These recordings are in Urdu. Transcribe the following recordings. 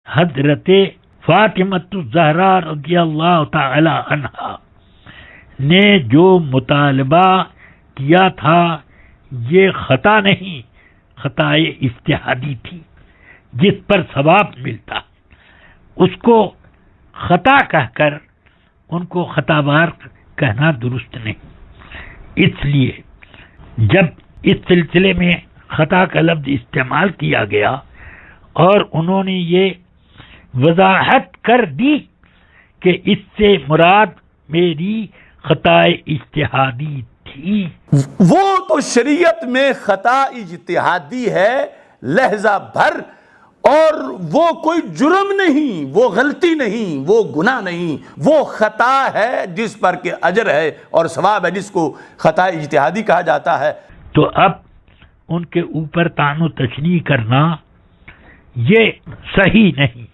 حضرت فاطمۃ الزہرا رضی اللہ تعالی عنہا نے جو مطالبہ کیا تھا یہ خطا نہیں، خطائے اجتہادی تھی جس پر ثواب ملتا، اس کو خطا کہہ کر ان کو خطا بار کہنا درست نہیں۔ اس لیے جب اس سلسلے میں خطا کا لفظ استعمال کیا گیا اور انہوں نے یہ وضاحت کر دی کہ اس سے مراد میری خطائے اجتہادی تھی، وہ تو شریعت میں خطا اجتہادی ہے لہجہ بھر، اور وہ کوئی جرم نہیں، وہ غلطی نہیں، وہ گناہ نہیں، وہ خطا ہے جس پر کہ اجر ہے اور ثواب ہے، جس کو خطا اجتہادی کہا جاتا ہے۔ تو اب ان کے اوپر طعن و تشنیع کرنا یہ صحیح نہیں،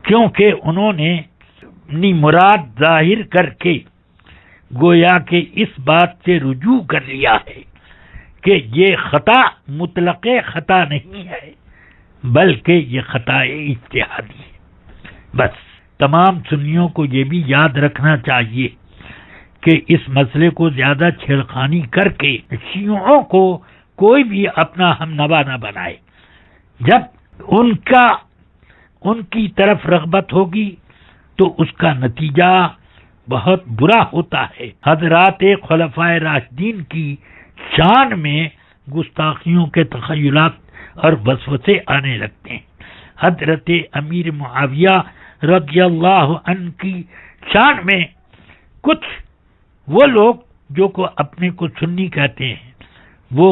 کیونکہ انہوں نے اپنی مراد ظاہر کر کے گویا کہ اس بات سے رجوع کر لیا ہے کہ یہ خطا مطلق خطا نہیں ہے بلکہ یہ خطا اجتہادی ہے۔ بس تمام سنیوں کو یہ بھی یاد رکھنا چاہیے کہ اس مسئلے کو زیادہ چھیڑخانی کر کے شیعوں کو کوئی بھی اپنا ہم نوا نہ بنائے۔ جب ان کی طرف رغبت ہوگی تو اس کا نتیجہ بہت برا ہوتا ہے۔ حضرات خلفائے راشدین کی شان میں گستاخیوں کے تخیلات اور وسوسے آنے لگتے ہیں۔ حضرت امیر معاویہ رضی اللہ عنہ کی شان میں کچھ وہ لوگ جو کو اپنے کو سنی کہتے ہیں، وہ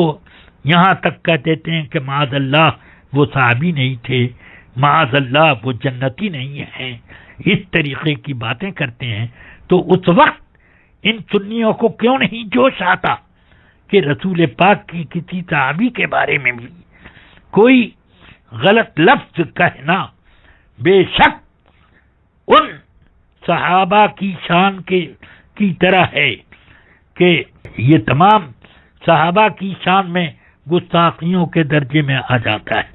یہاں تک کہہ دیتے ہیں کہ معاذ اللہ وہ صحابی نہیں تھے، معاذ اللہ وہ جنتی نہیں ہیں، اس طریقے کی باتیں کرتے ہیں۔ تو اس وقت ان سنیوں کو کیوں نہیں جوش آتا کہ رسول پاک کی کسی صحابی کے بارے میں بھی کوئی غلط لفظ کہنا بے شک ان صحابہ کی شان کی طرح ہے کہ یہ تمام صحابہ کی شان میں گستاخیوں کے درجے میں آ جاتا ہے۔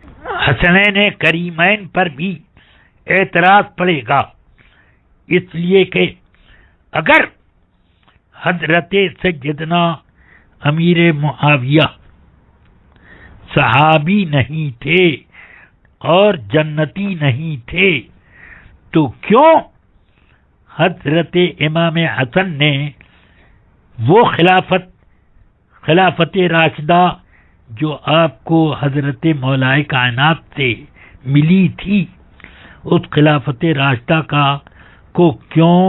حسنین کریمین پر بھی اعتراض پڑے گا، اس لیے کہ اگر حضرت سیدنا امیر معاویہ صحابی نہیں تھے اور جنتی نہیں تھے تو کیوں حضرت امام حسن نے وہ خلافت راشدہ جو آپ کو حضرت مولا کائنات سے ملی تھی، اس خلافت راشدہ کو کیوں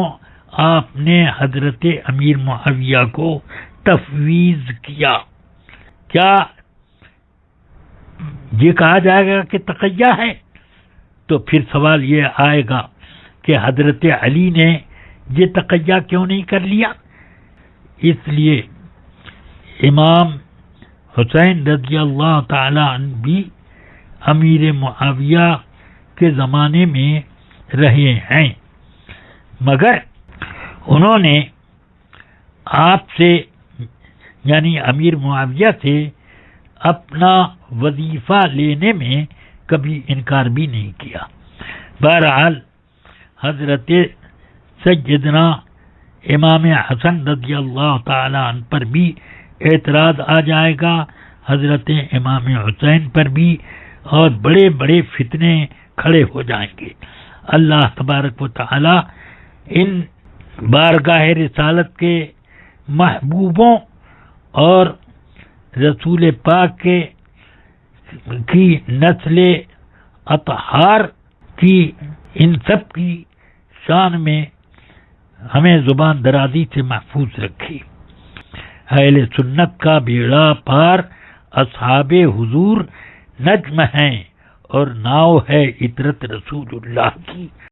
آپ نے حضرت امیر معاویہ کو تفویض کیا؟ کیا یہ کہا جائے گا کہ تقیہ ہے؟ تو پھر سوال یہ آئے گا کہ حضرت علی نے یہ تقیہ کیوں نہیں کر لیا؟ اس لیے امام حسین رضی اللہ تعالی عنہ بھی امیر معاویہ کے زمانے میں رہے ہیں، مگر انہوں نے آپ سے یعنی امیر معاویہ سے اپنا وظیفہ لینے میں کبھی انکار بھی نہیں کیا۔ بہرحال حضرت سیدنا امام حسن رضی اللہ تعالی عنہ پر بھی اعتراض آ جائے گا، حضرت امام حسین پر بھی، اور بڑے بڑے فتنے کھڑے ہو جائیں گے۔ اللہ تبارک و تعالی ان بارگاہ رسالت کے محبوبوں اور رسول پاک کی نسل اطہار کی ان سب کی شان میں ہمیں زبان درازی سے محفوظ رکھی۔ اہل سنت کا بیڑا پار اصحاب حضور نجم ہیں اور ناؤ ہے عطرت رسول اللہ کی۔